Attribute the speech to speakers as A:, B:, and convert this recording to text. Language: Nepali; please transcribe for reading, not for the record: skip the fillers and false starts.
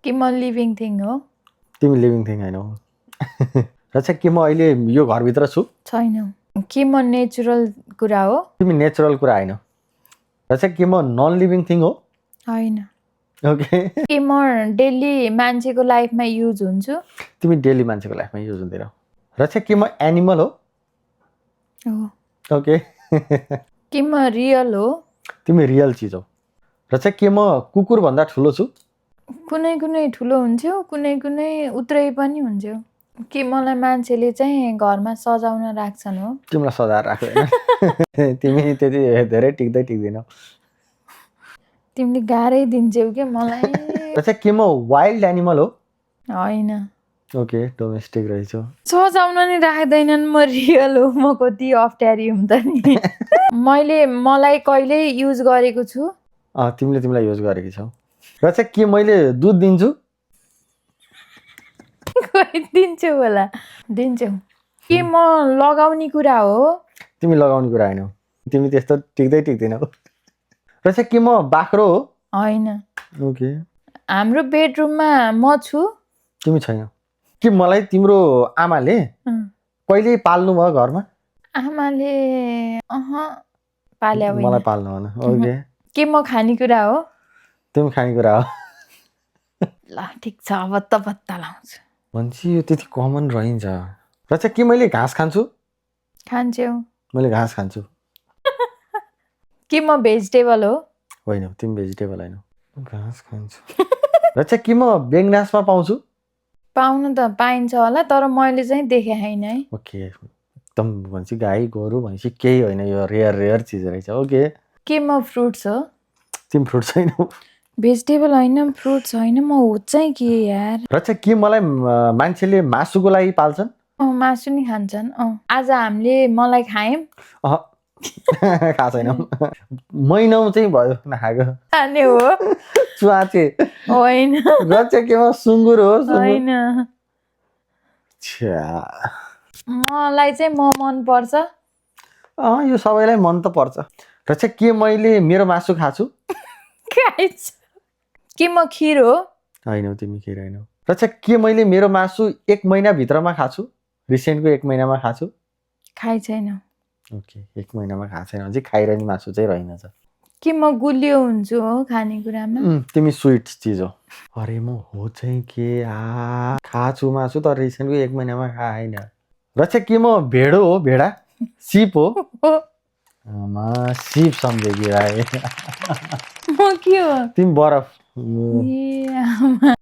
A: कि म लिभिङ थिङ हो?
B: तिमी लिभिङ थिङ हैनौ। र चाहिँ के म अहिले यो घरभित्र छु?
A: छैन। कि म नेचुरल कुरा हो?
B: तिमी नेचुरल कुरा हैनौ। र चाहिँ के म नन लिभिङ थिङ हो?
A: होइन।
B: ओके।
A: कि म डेली मान्छेको लाइफमा युज हुन्छु?
B: तिमी डेली मान्छेको लाइफमा युज हुँदैनौ। र चाहिँ के म एनिमल हो?
A: हो।
B: ओके।
A: कि म रियल हो?
B: तिमी रियल चिज हो। र चाहिँ के म कुकुर भन्दा ठुलो छु?
A: कुनै कुनै ठुलो हुन्थ्यो, कुनै कुनै उत्रै पनि हुन्थ्यो। कि मलाई मान्छेले चाहिँ घरमा सजाउन राख्छन् हो?
B: तिमीलाई सजाएर राख्दैन। तिमी त्यति धेरै टिक्दैनौ।
A: तिमीले गाह्रै दिन्छौ के मलाई।
B: र चाहिँ के म वाइल्ड एनिमल हो?
A: होइन।
B: ओके, डोमेस्टिक रहेछ।
A: सजाउन नि राख्दैनन्, म रियल हो, म कति अप्ठ्यारी हुँ त नि। मलाई कहिले युज गरेको छु?
B: तिमीलाई युज गरेकी छौ। र चाहिँ के मैले दुध दिन्छु?
A: खोइ दिन्छु होला। दिन्छु। के म लगाउने कुरा हो?
B: तिमी लगाउने कुरा हैनौ। तिमी त्यस्तो टिक्दैनौ। र चाहिँ के म बाख्रो हो?
A: होइन।
B: ओके।
A: हाम्रो बेडरुममा म छु?
B: तिमी छैनौ। के मलाई तिम्रो आमाले कहिले पाल्नु भयो घरमा?
A: आमाले पाल्या होइन।
B: मलाई पाल्नु भएन। ओके।
A: के म खानेकुरा हो?
B: तिमी खानेकुरा हो।
A: ल ठिक छ, अब त पत्ता लाउँछु।
B: भन्छ यो त्यति कमन रहन्छ। र चाहिँ के मैले घाँस खान्छु?
A: खान्छौ।
B: मैले घाँस खान्छु।
A: के म भेजिटेबल हो?
B: होइन, तिमी भेजिटेबल हैनौ। घाँस खान्छु। र चाहिँ के म बेगनासमा पाउँछु?
A: पाउनु त पाइन्छ होला, तर मैले चाहिँ देखे छैन है।
B: ओके। एकदम भन्छ गाई गोरु भन्छ केही होइन, यो रेयर चिज रहेछ। ओके।
A: के म फ्रुट्स हो?
B: तिमी फ्रुट छैनौ।
A: भेजिटेबल होइन, फ्रुट्स होइन, म हो चाहिँ के यार?
B: र चाहिँ के मलाई मान्छेले मासुको लागि पाल्छन्?
A: मासु नि खान्छन्। आज हामीले मलाई खायौँ?
B: खाएको छैनौँ। महिनौ चाहिँ भयो नखाएको।
A: खाने हो?
B: चुवाचे
A: होइन।
B: र चाहिँ के म सुँगुर हो?
A: होइन। मलाई चाहिँ म मन पर्छ।
B: यो सबैलाई मन त पर्छ। र चाहिँ के मैले मेरो मासु खाछु?
A: खाइछु। के म खिर हो?
B: हैनौ, तिमी खिर हैनौ। र चाहिँ के मैले मेरो मासु 1 महिनाभित्रमा खाछु? रिसेन्टको 1 महिनामा खाछु?
A: खाइ छैन।
B: ओके, 1 महिनामा खाएको छैन भने चाहिँ खाइरहने मासु चाहिँ रहेनछ।
A: के म गुलियो हुन्छु हो खानेकुरामा?
B: तिमी स्विट चिज हो। अरे म हो चाहिँ के खाछु मासु तर रिसेन्टको 1 महिनामा खाएन। र चाहिँ के म भेडो हो? भेडा? सिप हो? सिप सम्झेकी भाइ।
A: म के हो?
B: तिमी बरफ।